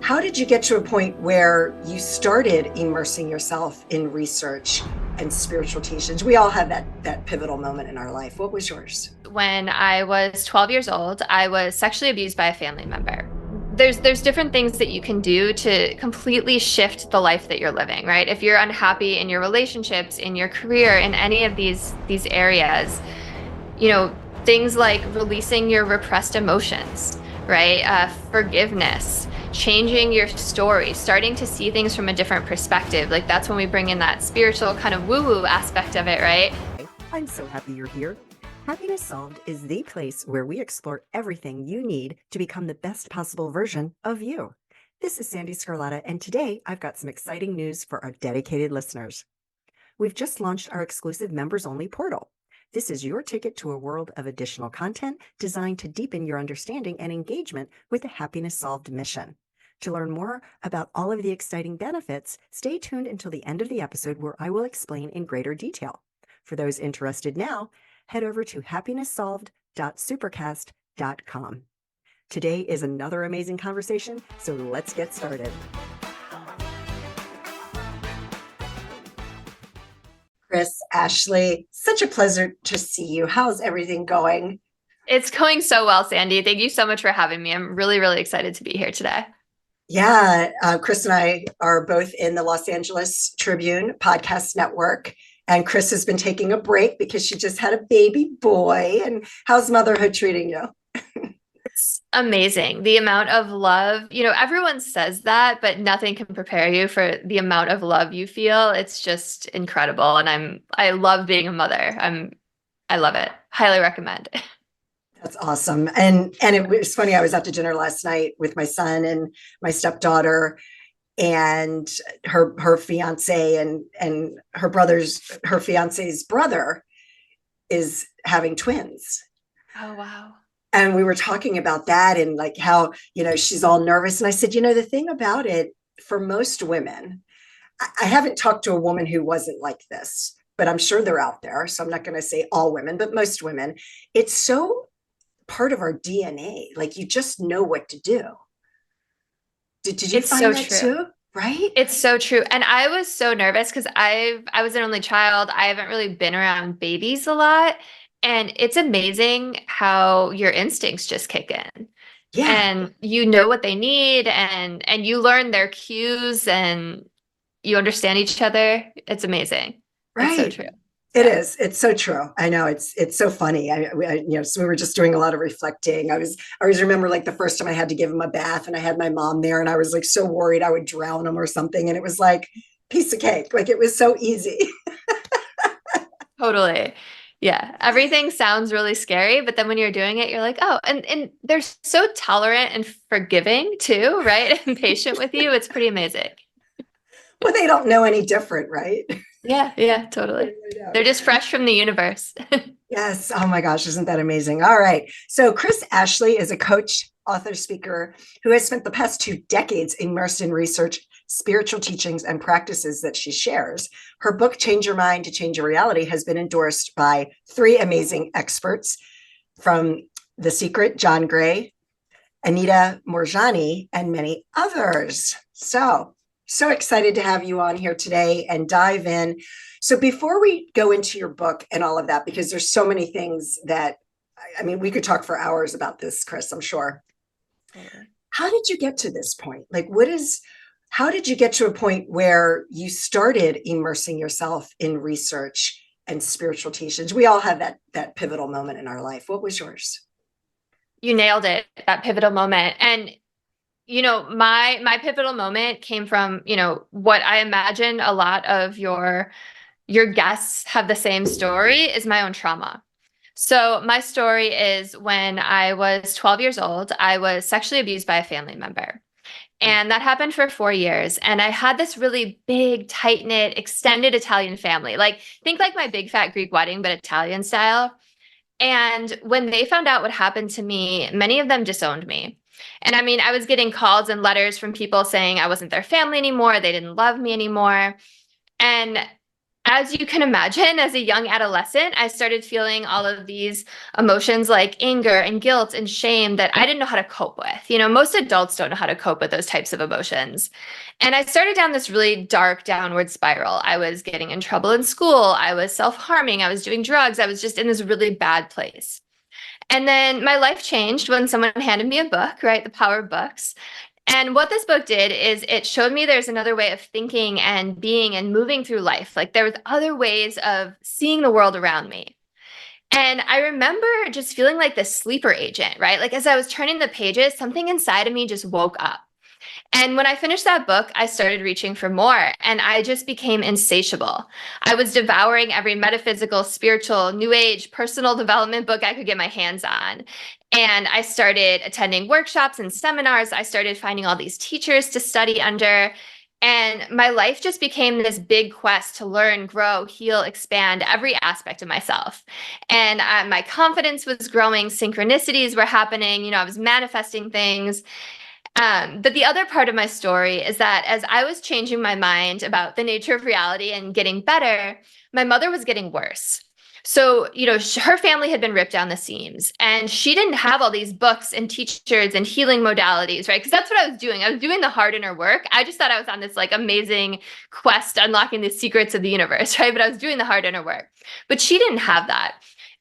How did you get to a point where you started immersing yourself in research and spiritual teachings? We all have that pivotal moment in our life. What was yours? When I was 12 years old, I was sexually abused by a family member. There's different things that you can do to completely shift the life that you're living, right? If you're unhappy in your relationships, in your career, in any of these areas, you know, things like releasing your repressed emotions, right? Forgiveness, changing your story, starting to see things from a different perspective. Like that's when we bring in that spiritual kind of woo-woo aspect of it, right? I'm so happy you're here. Happiness Solved is the place where we explore everything you need to become the best possible version of you. This is Sandee Sgarlata, and today I've got some exciting news for our dedicated listeners. We've just launched our exclusive members-only portal. This is your ticket to a world of additional content designed to deepen your understanding and engagement with the Happiness Solved mission. To learn more about all of the exciting benefits, stay tuned until the end of the episode where I will explain in greater detail. For those interested now, head over to happinesssolved.supercast.com. Today is another amazing conversation, so let's get started. Kris Ashley, such a pleasure to see you. How's everything going? It's going so well, Sandee. Thank you so much for having me. I'm really, really excited to be here today. Yeah, Kris and I are both in the Los Angeles Tribune podcast network. And Kris has been taking a break because she just had a baby boy. And how's motherhood treating you? It's amazing. The amount of love, everyone says that, but nothing can prepare you for the amount of love you feel. It's just incredible. And I love being a mother. I love it. Highly recommend. That's awesome. And it was funny. I was out to dinner last night with my son and my stepdaughter and her fiance and her fiance's brother is having twins. Oh, wow. And we were talking about that and like how, she's all nervous. And I said, the thing about it for most women, I haven't talked to a woman who wasn't like this, but I'm sure they're out there. So I'm not going to say all women, but most women, it's so part of our DNA. Like you just know what to do. Did you It's find so that true. too? Right? It's so true. And I was so nervous because I was an only child. I haven't really been around babies a lot. And it's amazing how your instincts just kick in. Yeah. And you know what they need and you learn their cues and you understand each other. It's amazing. It's so Right. true. It Yeah. is. It's so true. I know. It's so funny. So we were just doing a lot of reflecting. I always remember like the first time I had to give him a bath, and I had my mom there, and I was like so worried I would drown him or something, and it was like piece of cake. Like it was so easy. Totally. Yeah. Everything sounds really scary, but then when you're doing it, you're like, oh, and they're so tolerant and forgiving too, right? And patient with you. It's pretty amazing. Well, they don't know any different, right? Yeah, yeah, totally. They're just fresh from the universe. Yes. Oh my gosh, isn't that amazing? All right. So, Kris Ashley is a coach, author, speaker who has spent the past 2 decades immersed in research, spiritual teachings, and practices that she shares. Her book, Change Your Mind to Change Your Reality, has been endorsed by 3 amazing experts from The Secret, John Gray, Anita Morjani, and many others. So excited to have you on here today and dive in. So before we go into your book and all of that, because there's so many things that, I mean, we could talk for hours about this, Kris, I'm sure. Totally. How did you get to this point? Like, how did you get to a point where you started immersing yourself in research and spiritual teachings? We all have that pivotal moment in our life. What was yours? You nailed it, that pivotal moment. And my pivotal moment came from, what I imagine a lot of your guests have the same story is my own trauma. So my story is when I was 12 years old, I was sexually abused by a family member. And that happened for 4 years. And I had this really big, tight-knit, extended Italian family. Like, think like my big fat Greek wedding, but Italian style. And when they found out what happened to me, many of them disowned me. And I mean, I was getting calls and letters from people saying I wasn't their family anymore, they didn't love me anymore. And as you can imagine, as a young adolescent, I started feeling all of these emotions like anger and guilt and shame that I didn't know how to cope with. Most adults don't know how to cope with those types of emotions. And I started down this really dark downward spiral. I was getting in trouble in school. I was self-harming. I was doing drugs. I was just in this really bad place. And then my life changed when someone handed me a book, right? The Power of Books. And what this book did is it showed me there's another way of thinking and being and moving through life. Like there was other ways of seeing the world around me. And I remember just feeling like this sleeper agent, right? Like as I was turning the pages, something inside of me just woke up. And when I finished that book, I started reaching for more and I just became insatiable. I was devouring every metaphysical, spiritual, new age, personal development book I could get my hands on. And I started attending workshops and seminars. I started finding all these teachers to study under. And my life just became this big quest to learn, grow, heal, expand every aspect of myself. And my confidence was growing, synchronicities were happening. I was manifesting things. But the other part of my story is that as I was changing my mind about the nature of reality and getting better, my mother was getting worse. So, her family had been ripped down the seams and she didn't have all these books and teachers and healing modalities, right? Because that's what I was doing. I was doing the hard inner work. I just thought I was on this like amazing quest unlocking the secrets of the universe, right? But I was doing the hard inner work. But she didn't have that.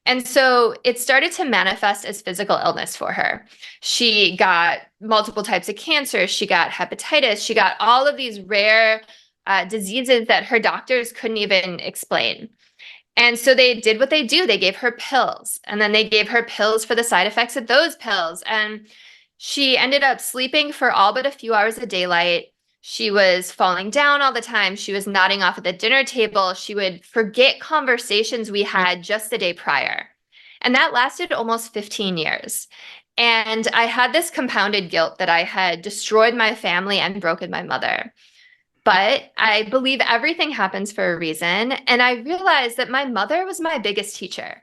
And so it started to manifest as physical illness for her. She got multiple types of cancer. She got hepatitis. She got all of these rare diseases that her doctors couldn't even explain. And so they did what they do. They gave her pills, and then they gave her pills for the side effects of those pills. And she ended up sleeping for all but a few hours of daylight. She was falling down all the time. She was nodding off at the dinner table. She would forget conversations we had just the day prior. And that lasted almost 15 years. And I had this compounded guilt that I had destroyed my family and broken my mother. But I believe everything happens for a reason. And I realized that my mother was my biggest teacher.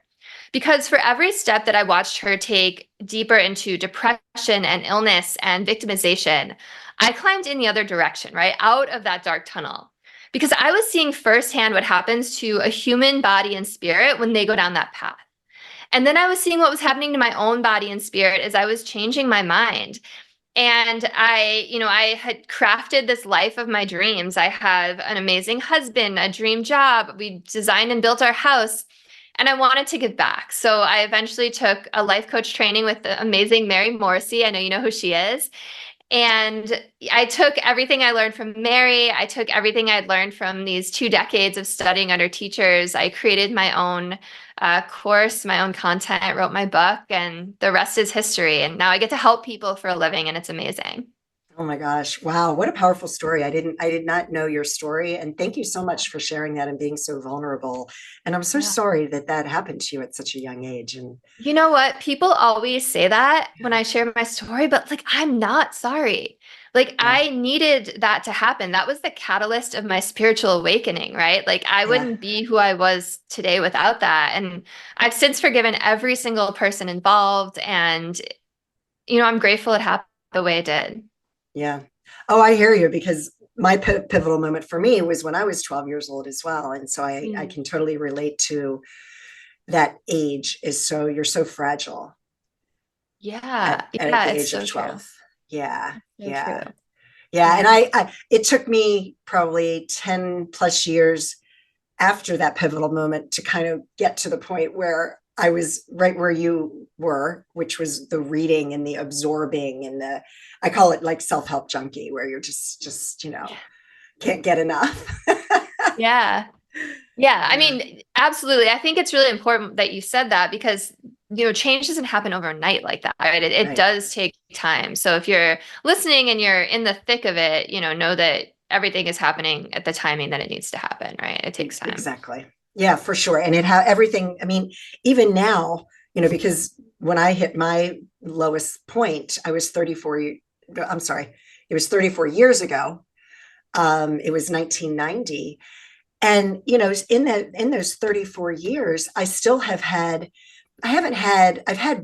Because for every step that I watched her take deeper into depression and illness and victimization, I climbed in the other direction, right? Out of that dark tunnel. Because I was seeing firsthand what happens to a human body and spirit when they go down that path. And then I was seeing what was happening to my own body and spirit as I was changing my mind. And I had crafted this life of my dreams. I have an amazing husband, a dream job. We designed and built our house, and I wanted to give back. So I eventually took a life coach training with the amazing Mary Morrissey. I know you know who she is. And I took everything I learned from Mary. I took everything I'd learned from these 2 decades of studying under teachers. I created my own course, my own content, wrote my book, and the rest is history. And now I get to help people for a living, and it's amazing. Oh my gosh. Wow. What a powerful story. I did not know your story. And thank you so much for sharing that and being so vulnerable. And I'm so Yeah. sorry that that happened to you at such a young age. And You know what? People always say that when I share my story, but like, I'm not sorry. Like, yeah, I needed that to happen. That was the catalyst of my spiritual awakening, right? Like, I yeah, wouldn't be who I was today without that. And I've since forgiven every single person involved. And, I'm grateful it happened the way it did. yeah. Oh, I hear you because my pivotal moment for me was when I was 12 years old as well. And so I Mm. can totally relate to that age is so, you're so fragile Yeah. at Yeah. the It's age of so true. 12. Yeah. So true. Yeah. Yeah. And Yeah. it took me probably 10 plus years after that pivotal moment to kind of get to the point where I was right where you were, which was the reading and the absorbing and I call it like self-help junkie, where you're just, can't get enough. Yeah. Yeah, I Yeah, mean, absolutely. I think it's really important that you said that because, change doesn't happen overnight like that, right? It right. does take time. So if you're listening and you're in the thick of it, know that everything is happening at the timing that it needs to happen, right? It takes time. Exactly. Yeah, for sure. And it had everything. I mean, even now, because when I hit my lowest point, I was 34. I'm sorry, it was 34 years ago. It was 1990. And, in those 34 years, I've had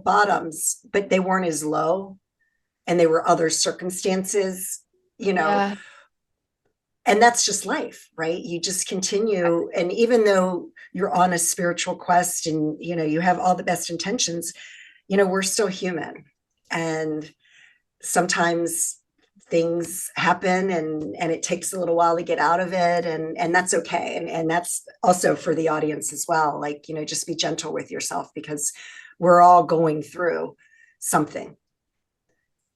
bottoms, but they weren't as low and they were other circumstances, you know, Yeah. and that's just life, right? You just continue. And even though you're on a spiritual quest and, you have all the best intentions, we're still human. And sometimes things happen and it takes a little while to get out of it. And that's okay. And that's also for the audience as well. Like, just be gentle with yourself because we're all going through something.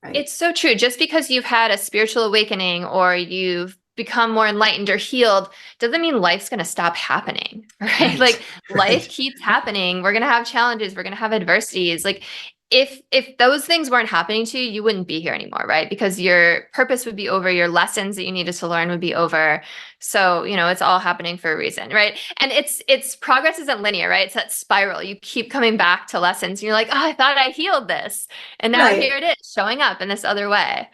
Right. It's so true. Just because you've had a spiritual awakening or you've become more enlightened or healed doesn't mean life's going to stop happening, right? Like life keeps happening. We're going to have challenges. We're going to have adversities. Like if those things weren't happening to you, you wouldn't be here anymore, right? Because your purpose would be over, your lessons that you needed to learn would be over. So, it's all happening for a reason, right? And it's progress isn't linear, right? It's that spiral. You keep coming back to lessons and you're like, oh, I thought I healed this. And now here it is showing up in this other way.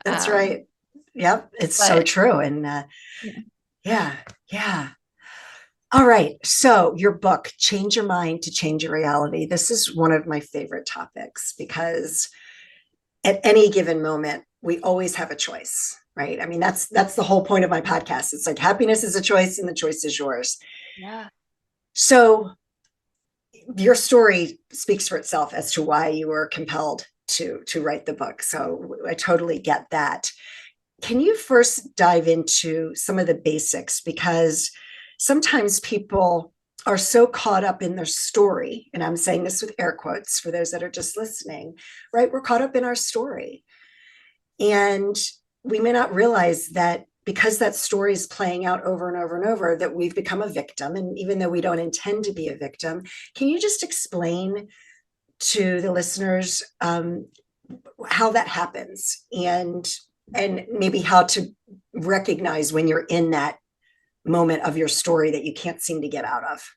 That's right. Yep. It's so true. And yeah. All right. So your book, Change Your Mind to Change Your Reality. This is one of my favorite topics because at any given moment, we always have a choice, right? I mean, that's the whole point of my podcast. It's like happiness is a choice and the choice is yours. Yeah. So your story speaks for itself as to why you were compelled to write the book. So I totally get that. Can you first dive into some of the basics? Because sometimes people are so caught up in their story, and I'm saying this with air quotes for those that are just listening, right? We're caught up in our story. And we may not realize that because that story is playing out over and over and over, that we've become a victim. And even though we don't intend to be a victim, can you just explain to the listeners how that happens and maybe how to recognize when you're in that moment of your story that you can't seem to get out of?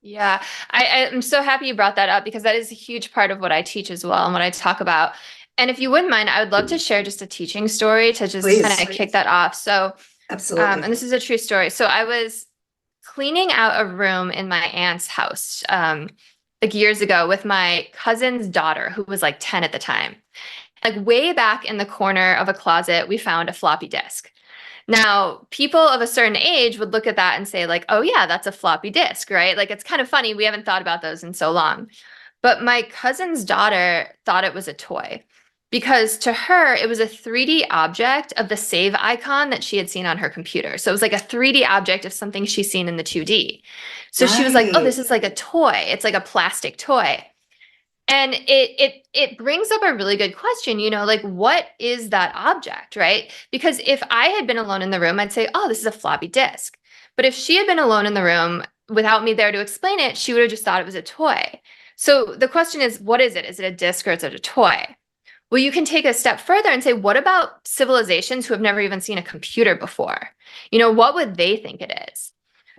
Yeah, I'm so happy you brought that up because that is a huge part of what I teach as well and what I talk about. And if you wouldn't mind, I would love to share just a teaching story to just kind of kick that off. So, absolutely. And this is a true story. So I was cleaning out a room in my aunt's house like years ago with my cousin's daughter, who was like 10 at the time. Like way back in the corner of a closet, we found a floppy disk. Now, people of a certain age would look at that and say like, oh yeah, that's a floppy disk, right? Like it's kind of funny. We haven't thought about those in so long. But my cousin's daughter thought it was a toy because to her, it was a 3D object of the save icon that she had seen on her computer. So it was like a 3D object of something she's seen in the 2D. So she was like, oh, this is like a toy. It's like a plastic toy. And it brings up a really good question, like what is that object, right? Because if I had been alone in the room, I'd say, oh, this is a floppy disk. But if she had been alone in the room without me there to explain it, she would have just thought it was a toy. So the question is, what is it? Is it a disk or is it a toy? Well, you can take a step further and say, what about civilizations who have never even seen a computer before? What would they think it is?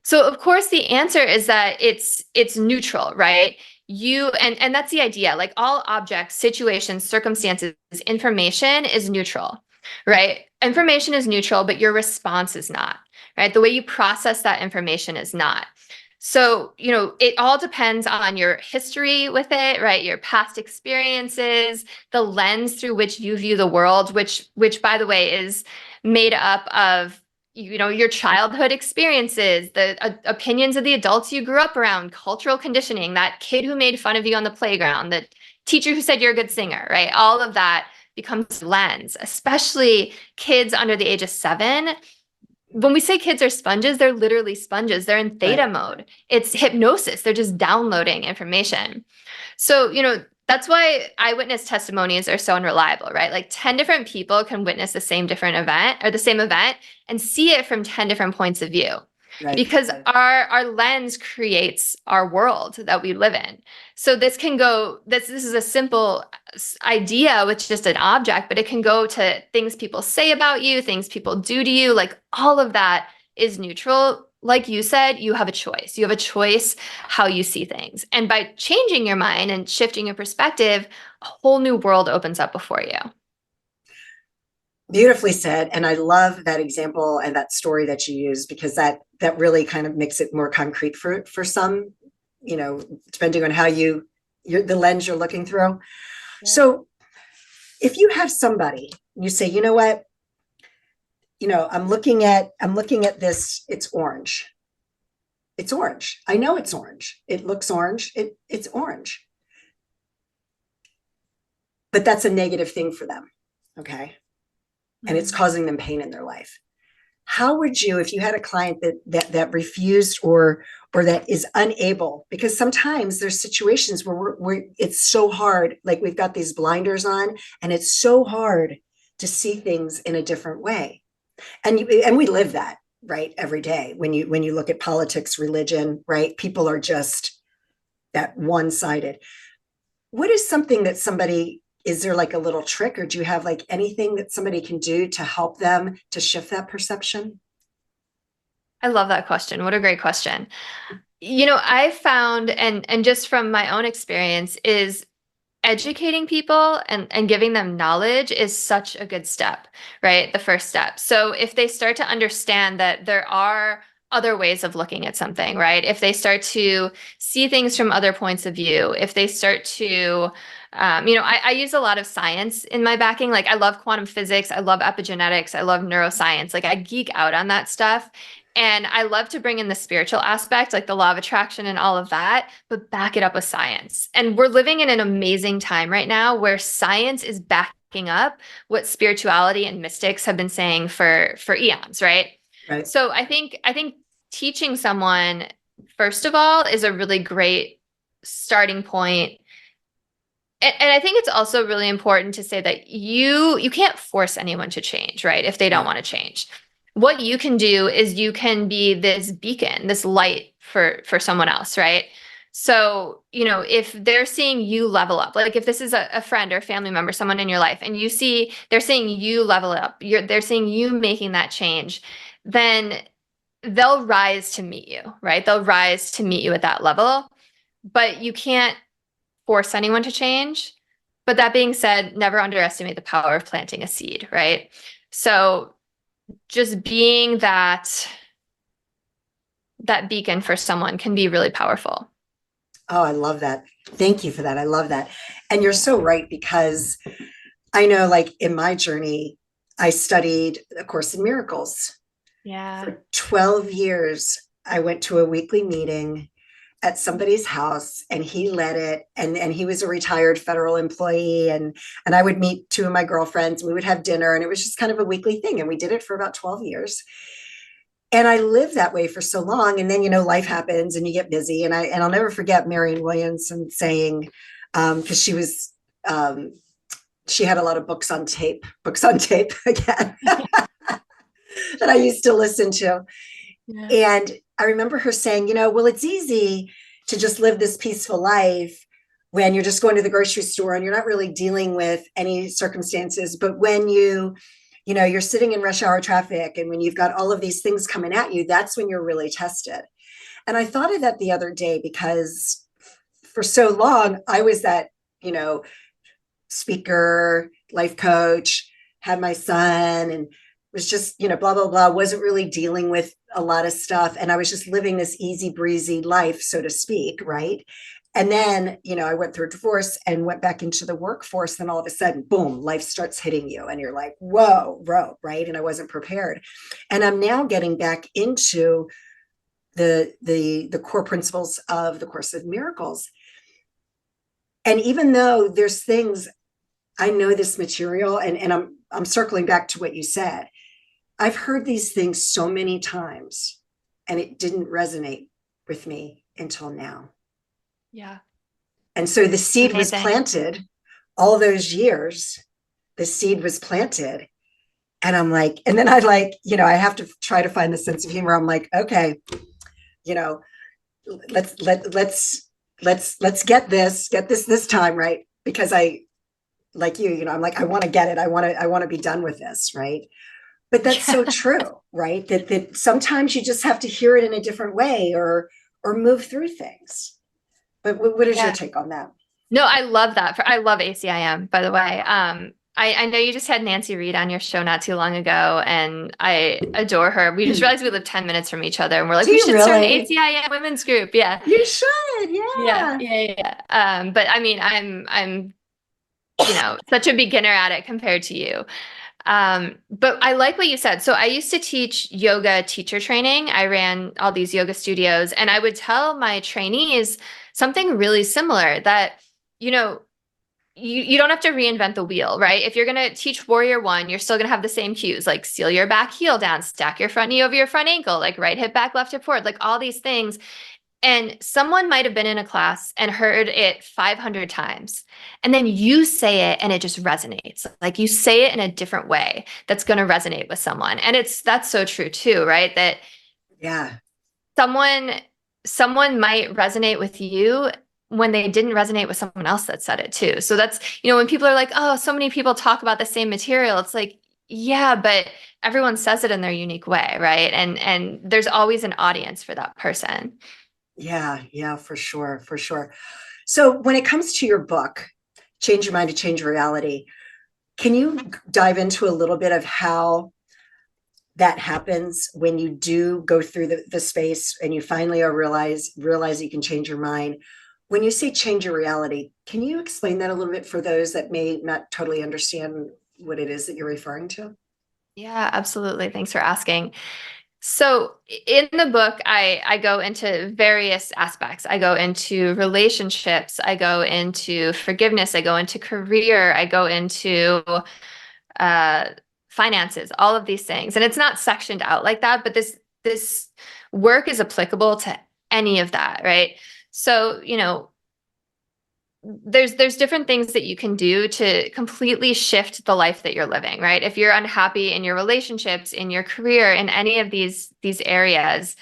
So of course the answer is that it's neutral, right? And that's the idea. Like all objects, situations, circumstances, information is neutral, right? Information is neutral, but your response is not, right? The way you process that information is not. So, it all depends on your history with it, right? Your past experiences, the lens through which you view the world, which by the way is made up of your childhood experiences, the opinions of the adults you grew up around, cultural conditioning, that kid who made fun of you on the playground, the teacher who said you're a good singer, right? All of that becomes lens, especially kids under the age of 7. When we say kids are sponges, they're literally sponges. They're in theta mode. It's hypnosis. They're just downloading information. So, that's why eyewitness testimonies are so unreliable, right? Like 10 different people can witness the same event and see it from 10 different points of view. Right. Because our lens creates our world that we live in. So this is a simple idea with just an object, but it can go to things people say about you, things people do to you, like all of that is neutral. Like you said, you have a choice. You have a choice how you see things. And by changing your mind and shifting your perspective, a whole new world opens up before you. Beautifully said. And I love that example and that story that you used, because that really kind of makes it more concrete for some, depending on how the lens you're looking through. Yeah. So if you have somebody, you say, you know what, I'm looking at this. It's orange. It's orange. I know it's orange. It looks orange. It's orange. But that's a negative thing for them. Okay. And it's causing them pain in their life. How would you, if you had a client that refused or that is unable, because sometimes there's situations where it's so hard, like we've got these blinders on, and it's so hard to see things in a different way. And we live that, right, every day. When you look at politics, religion, right, people are just that one-sided. What is something that somebody, is there like a little trick, or do you have like anything that somebody can do to help them to shift that perception? I love that question. What a great question. I found, and just from my own experience, is educating people and giving them knowledge is such a good step, right? The first step. So if they start to understand that there are other ways of looking at something, right? If they start to see things from other points of view, if they start to, I use a lot of science in my backing. Like I love quantum physics, I love epigenetics, I love neuroscience. Like I geek out on that stuff. And I love to bring in the spiritual aspect, like the law of attraction and all of that, but back it up with science. And we're living in an amazing time right now where science is backing up what spirituality and mystics have been saying for eons, right? Right. So I think teaching someone, first of all, is a really great starting point. And I think it's also really important to say that you can't force anyone to change, right? If they don't Right. want to change. What you can do is you can be this beacon, this light for someone else, right? So, if they're seeing you level up, like if this is a friend or family member, someone in your life, and you see they're seeing you level up, they're seeing you making that change, then they'll rise to meet you, right? They'll rise to meet you at that level, but you can't force anyone to change. But that being said, never underestimate the power of planting a seed, right? So just being that beacon for someone can be really powerful. Oh, I love that. Thank you for that. I love that. And you're so right, because I know, like in my journey, I studied A Course in Miracles. Yeah. For 12 years, I went to a weekly meeting at somebody's house, and he led it, and he was a retired federal employee, and I would meet two of my girlfriends, and we would have dinner, and it was just kind of a weekly thing, and we did it for about 12 years. And I lived that way for so long, and then life happens and you get busy, and I'll never forget Marion Williamson saying, because um, she had a lot of books on tape again, that I used to listen to. Yeah. And I remember her saying, well, it's easy to just live this peaceful life when you're just going to the grocery store and you're not really dealing with any circumstances. But when you're sitting in rush hour traffic, and when you've got all of these things coming at you, that's when you're really tested. And I thought of that the other day, because for so long I was that, speaker, life coach, had my son, and was just, blah, blah, blah, wasn't really dealing with a lot of stuff. And I was just living this easy breezy life, so to speak. Right. And then, I went through a divorce and went back into the workforce. Then all of a sudden, boom, life starts hitting you. And you're like, whoa, right. And I wasn't prepared. And I'm now getting back into the core principles of the Course of Miracles. And even though there's things, I know this material, and I'm circling back to what you said. I've heard these things so many times, and it didn't resonate with me until now. Yeah. And so the seed was Amazing. planted all those years. The seed was planted. And I'm like, and then I have to try to find the sense of humor. I'm like, okay, let's get this time, right? Because I, like I'm like, I want to get it. I want to be done with this, right? But that's so true, right? That sometimes you just have to hear it in a different way, or move through things. But what is your Yeah. take on that? No, I love that. I love ACIM, by the way. I know you just had Nancy Reed on your show not too long ago, and I adore her. We just realized we live 10 minutes from each other, and we're like, Do we you should start an really? ACIM women's group. Yeah. You should, Yeah. yeah. Yeah. Yeah. But I mean, I'm such a beginner at it compared to you. But I like what you said. So I used to teach yoga teacher training. I ran all these yoga studios, and I would tell my trainees something really similar that, you know, you don't have to reinvent the wheel, right? If you're going to teach Warrior One, you're still going to have the same cues, like seal your back heel down, stack your front knee over your front ankle, like right hip back, left hip forward, like all these things. And someone might have been in a class and heard it 500 times. And then you say it and it just resonates. Like you say it in a different way that's going to resonate with someone. And that's so true too, right? That Yeah. someone someone might resonate with you when they didn't resonate with someone else that said it too. So that's, when people are like, "Oh, so many people talk about the same material." It's like, yeah, but everyone says it in their unique way, right? And there's always an audience for that person. Yeah. Yeah, for sure. For sure. So when it comes to your book, Change Your Mind to Change Reality, can you dive into a little bit of how that happens when you do go through the space and you finally realize you can change your mind? When you say change your reality, can you explain that a little bit for those that may not totally understand what it is that you're referring to? Yeah, absolutely. Thanks for asking. So in the book, I go into various aspects. I go into relationships, I go into forgiveness, I go into career, I go into uh, finances, all of these things. And it's not sectioned out like that, but this work is applicable to any of that, right? So, there's different things that you can do to completely shift the life that you're living, right? If you're unhappy in your relationships, in your career, in any of these areas,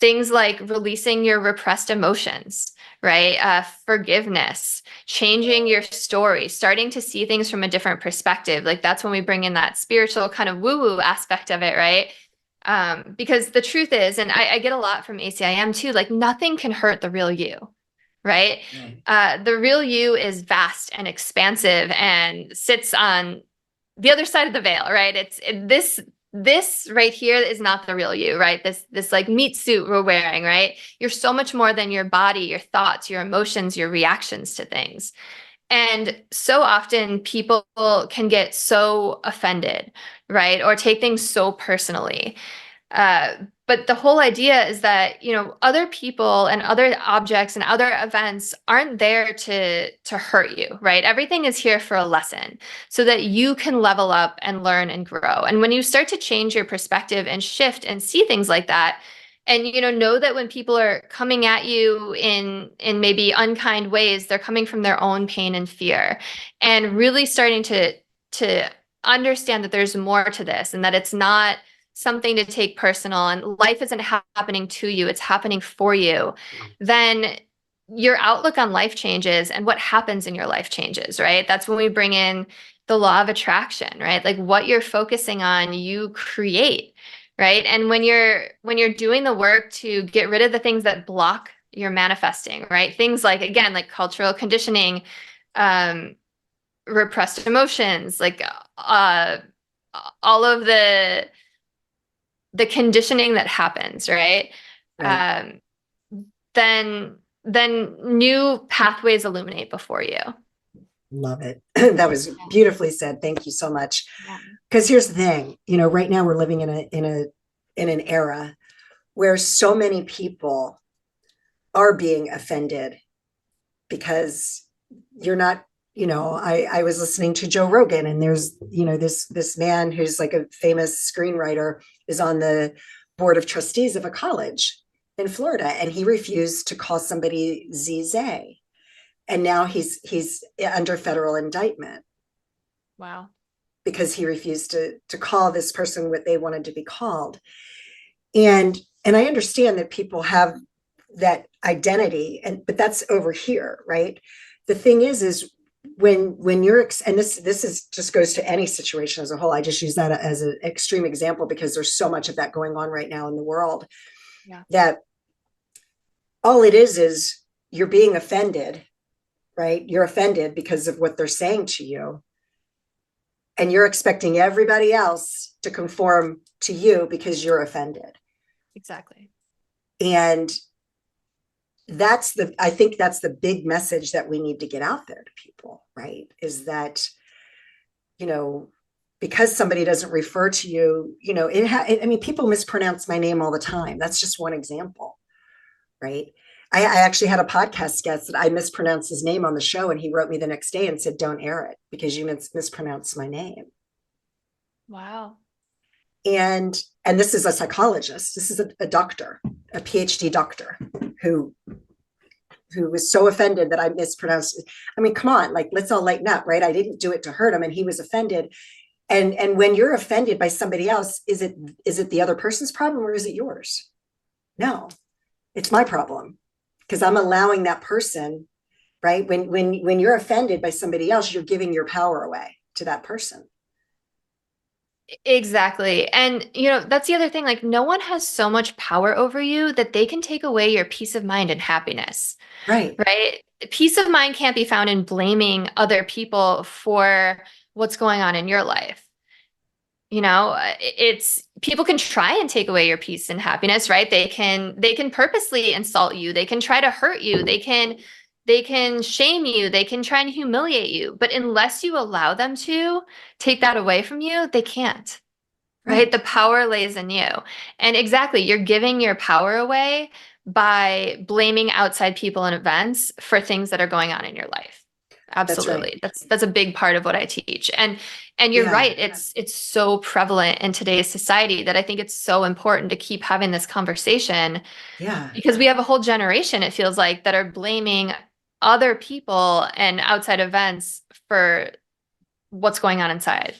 things like releasing your repressed emotions, right? Forgiveness, changing your story, starting to see things from a different perspective. Like that's when we bring in that spiritual kind of woo-woo aspect of it, right? Because the truth is, and I get a lot from ACIM too, like nothing can hurt the real you, right? Right. The real you is vast and expansive and sits on the other side of the veil, right? This right here is not the real you, right? This like meat suit we're wearing, right? You're so much more than your body, your thoughts, your emotions, your reactions to things. And so often people can get so offended, right? Or take things so personally. Uh, but the whole idea is that, other people and other objects and other events aren't there to hurt you, right? Everything is here for a lesson so that you can level up and learn and grow. And when you start to change your perspective and shift and see things like that, and know that when people are coming at you in maybe unkind ways, they're coming from their own pain and fear, and really starting to understand that there's more to this and that it's not something to take personal and life isn't happening to you, it's happening for you, then your outlook on life changes and what happens in your life changes, right? That's when we bring in the law of attraction, right? Like what you're focusing on, you create, right? And when you're doing the work to get rid of the things that block your manifesting, right? Things like, again, like cultural conditioning, um, repressed emotions, like all of the conditioning that happens, right? Right. Um, then new pathways illuminate before you. Love it. That was beautifully said. Thank you so much. Yeah. Because here's the thing, right now we're living in an era where so many people are being offended because you're not, I was listening to Joe Rogan, and there's, this man who's like a famous screenwriter is on the board of trustees of a college in Florida, and he refused to call somebody ZZ. And now he's under federal indictment Wow. because he refused to call this person what they wanted to be called. And I understand that people have that identity, but that's over here, right? The thing is when you're, and this is just goes to any situation as a whole. I just use that as an extreme example because there's so much of that going on right now in the world. Yeah. That all it is you're being offended, right? You're offended because of what they're saying to you, and you're expecting everybody else to conform to you because you're offended. Exactly. And I think that's the big message that we need to get out there to people, right? Is that, you know, because somebody doesn't refer to you, I mean, people mispronounce my name all the time. That's just one example, right? I actually had a podcast guest that I mispronounced his name on the show, and he wrote me the next day and said, "Don't air it because you mispronounced my name." Wow. And this is a psychologist. This is a doctor, a PhD doctor, who was so offended that I mispronounced. I mean, come on, like, let's all lighten up, right? I didn't do it to hurt him, and he was offended. And when you're offended by somebody else, is it the other person's problem or is it yours? No, it's my problem, because I'm allowing that person, right? When you're offended by somebody else, you're giving your power away to that person. Exactly. And, you know, that's the other thing. Like, no one has so much power over you that they can take away your peace of mind and happiness, Right. right? Peace of mind can't be found in blaming other people for what's going on in your life. You know, it's people can try and take away your peace and happiness, right? They can purposely insult you. They can try to hurt you. They can shame you. They can try and humiliate you. But unless you allow them to take that away from you, they can't. Right? Right. The power lays in you. And exactly, you're giving your power away by blaming outside people and events for things that are going on in your life. That's right. Absolutely. That's a big part of what I teach. And you're Yeah. right, it's so prevalent in today's society that I think it's so important to keep having this conversation Yeah. because we have a whole generation, it feels like, that are blaming other people and outside events for what's going on inside.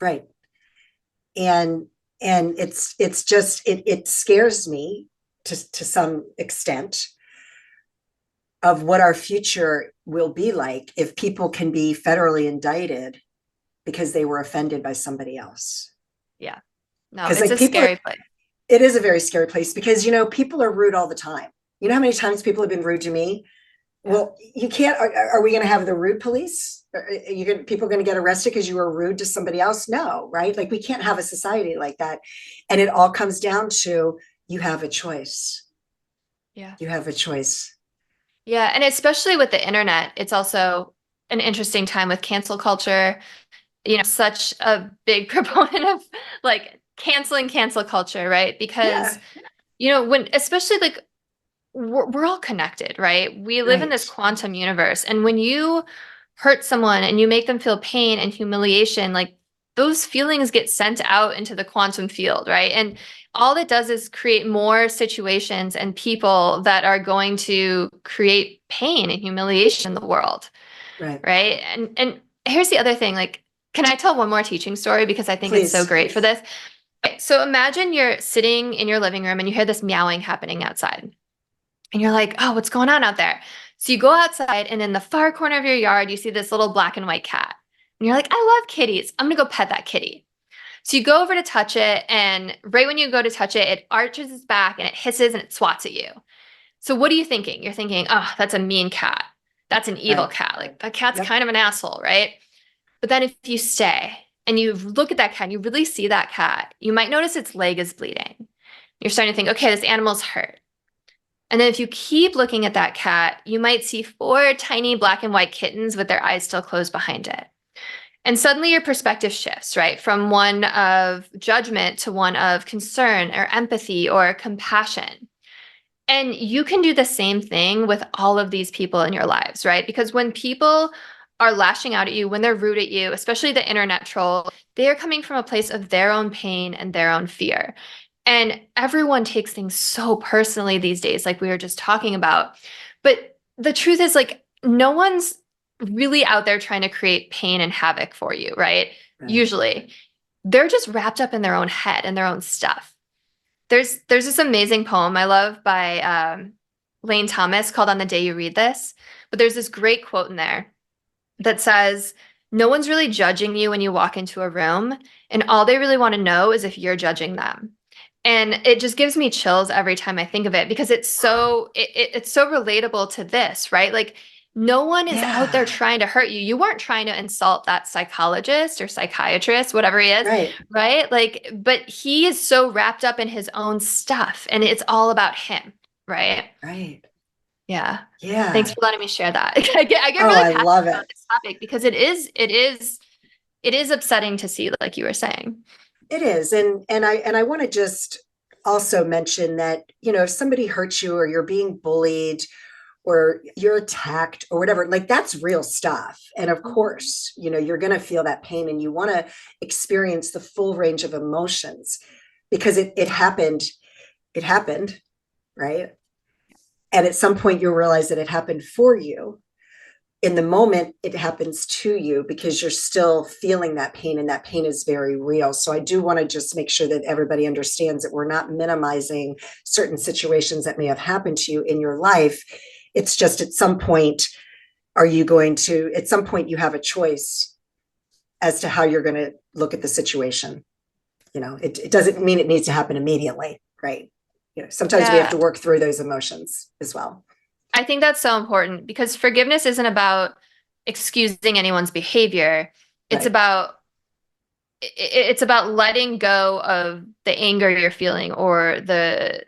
Right. And it's just it scares me to some extent of what our future will be like if people can be federally indicted because they were offended by somebody else. Yeah. No, Because it's like a people, scary place. it is a very scary place because people are rude all the time. You know how many times people have been rude to me? Yeah. Well, you can't. Are we going to have the rude police? People going to get arrested because you were rude to somebody else? No, right? Like, we can't have a society like that. And it all comes down to, you have a choice. Yeah. You have a choice. Yeah. And especially with the internet, it's also an interesting time with cancel culture. You know, such a big proponent of like canceling cancel culture, right? Yeah. Because, you know, when especially like we're all connected, right? We live in Right. this quantum universe. And when you hurt someone and you make them feel pain and humiliation, like those feelings get sent out into the quantum field, right? And all it does is create more situations and people that are going to create pain and humiliation in the world, Right. right? And here's the other thing, like, can I tell one more teaching story because I think it's so Please. great for this? Okay, so imagine you're sitting in your living room and you hear this meowing happening outside. And you're like, oh, what's going on out there? So you go outside, and in the far corner of your yard, you see this little black and white cat. And you're like, I love kitties. I'm going to go pet that kitty. So you go over to touch it, and right when you go to touch it, it arches its back and it hisses and it swats at you. So what are you thinking? You're thinking, oh, that's a mean cat. That's an evil Right. cat. Like, that cat's Yep. kind of an asshole, right? But then if you stay and you look at that cat and you really see that cat, you might notice its leg is bleeding. You're starting to think, okay, this animal's hurt. And then if you keep looking at that cat, you might see four tiny black and white kittens with their eyes still closed behind it. And suddenly your perspective shifts, right? From one of judgment to one of concern or empathy or compassion. And you can do the same thing with all of these people in your lives, right? Because when people are lashing out at you, when they're rude at you, especially the internet troll, they are coming from a place of their own pain and their own fear. And everyone takes things so personally these days, like we were just talking about. But the truth is, like, no one's really out there trying to create pain and havoc for you, right? Right. Usually, they're just wrapped up in their own head and their own stuff. There's this amazing poem I love by Lane Thomas called "On the Day You Read This," but there's this great quote in there that says, "No one's really judging you when you walk into a room, and all they really want to know is if you're judging them." And it just gives me chills every time I think of it because it's so relatable to this, right? Like, no one is out there Yeah. trying to hurt you. You weren't trying to insult that psychologist or psychiatrist, whatever he is, Right. right? Like, but he is so wrapped up in his own stuff and it's all about him, right? Right. Yeah. Thanks Yeah. for letting me share that. I get Oh, really I passionate love about it. this topic because it is it is upsetting to see, like you were saying. It is. And I want to just also mention that, if somebody hurts you or you're being bullied or you're attacked or whatever, like that's real stuff. And of course, you're going to feel that pain and you want to experience the full range of emotions because it happened, right? And at some point you'll realize that it happened for you. In the moment, it happens to you because you're still feeling that pain, and that pain is very real. So I do want to just make sure that everybody understands that we're not minimizing certain situations that may have happened to you in your life. It's just at some point, at some point you have a choice as to how you're going to look at the situation. It doesn't mean it needs to happen immediately, right? Sometimes we have to work through those emotions as well. I think that's so important because forgiveness isn't about excusing anyone's behavior. It's Right. it's about letting go of the anger you're feeling or the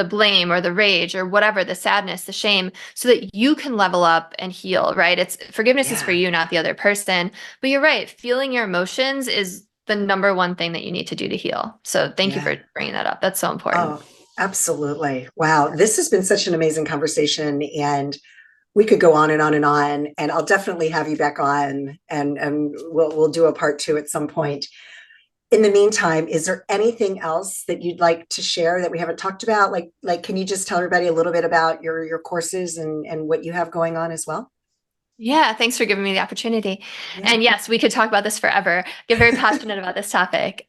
blame or the rage or whatever, the sadness, the shame, so that you can level up and heal, right? It's forgiveness is for Yeah. you, not the other person. But you're right, feeling your emotions is the number one thing that you need to do to heal. So thank you Yeah. for bringing that up. That's so important. Oh, absolutely. Wow. This has been such an amazing conversation, and we could go on and on and on, and I'll definitely have you back on, and we'll do a part two at some point. In the meantime, is there anything else that you'd like to share that we haven't talked about? Like, can you just tell everybody a little bit about your courses and what you have going on as well? Yeah, thanks for giving me the opportunity. Yeah. And yes, we could talk about this forever. Get very passionate about this topic.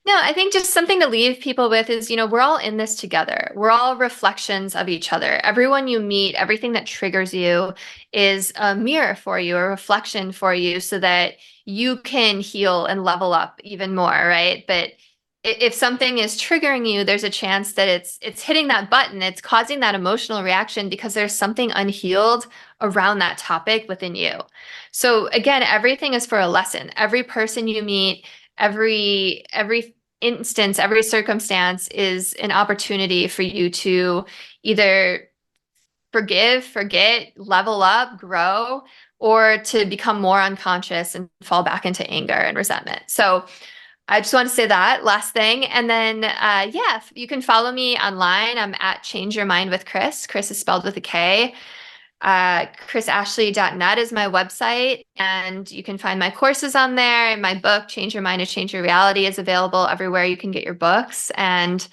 No, I think just something to leave people with is, we're all in this together. We're all reflections of each other. Everyone you meet, everything that triggers you is a mirror for you, a reflection for you so that you can heal and level up even more, right? But if something is triggering you, there's a chance that it's hitting that button, it's causing that emotional reaction because there's something unhealed around that topic within you. So again, everything is for a lesson. Every person you meet, every instance, every circumstance is an opportunity for you to either forgive, forget, level up, grow, or to become more unconscious and fall back into anger and resentment. So I just want to say that last thing. And then, yeah, you can follow me online. I'm at Change Your Mind with Kris. Kris is spelled with a K. KrisAshley.net is my website, and you can find my courses on there. And my book, Change Your Mind to Change Your Reality, is available everywhere you can get your books. And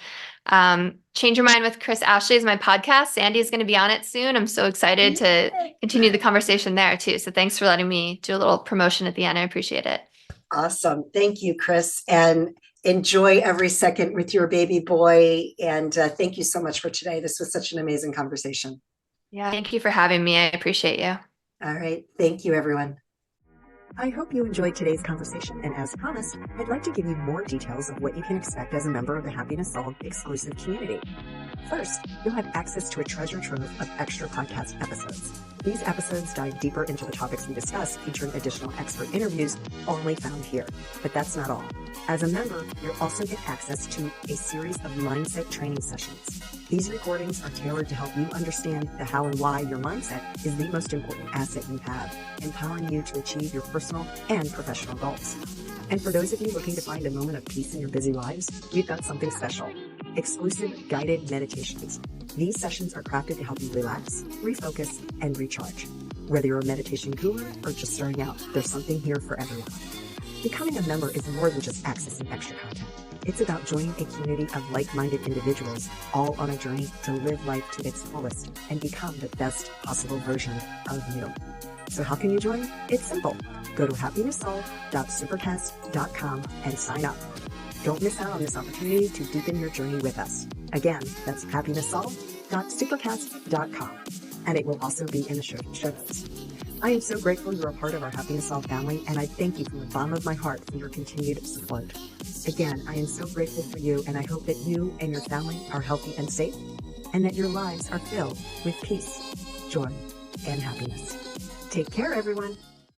Change Your Mind with Kris Ashley is my podcast. Sandee is going to be on it soon. I'm so excited to continue the conversation there too. So thanks for letting me do a little promotion at the end. I appreciate it. Awesome. Thank you, Kris. And enjoy every second with your baby boy. And thank you so much for today. This was such an amazing conversation. Yeah, thank you for having me. I appreciate you. All right. Thank you, everyone. I hope you enjoyed today's conversation, and as promised, I'd like to give you more details of what you can expect as a member of the Happiness Solved exclusive community. First, you'll have access to a treasure trove of extra podcast episodes. These episodes dive deeper into the topics we discuss, featuring additional expert interviews only found here. But that's not all. As a member, you'll also get access to a series of mindset training sessions. These recordings are tailored to help you understand the how and why your mindset is the most important asset you have, empowering you to achieve your personal and professional goals. And for those of you looking to find a moment of peace in your busy lives, we've got something special. Exclusive guided meditations. These sessions are crafted to help you relax, refocus, and recharge. Whether you're a meditation guru or just starting out, there's something here for everyone. Becoming a member is more than just accessing extra content. It's about joining a community of like-minded individuals, all on a journey to live life to its fullest and become the best possible version of you. So how can you join? It's simple. Go to happinesssolved.supercast.com and sign up. Don't miss out on this opportunity to deepen your journey with us. Again, that's happinesssolved.supercast.com, and it will also be in the show notes. I am so grateful you're a part of our Happiness Solved family, and I thank you from the bottom of my heart for your continued support. Again, I am so grateful for you, and I hope that you and your family are healthy and safe, and that your lives are filled with peace, joy, and happiness. Take care, everyone.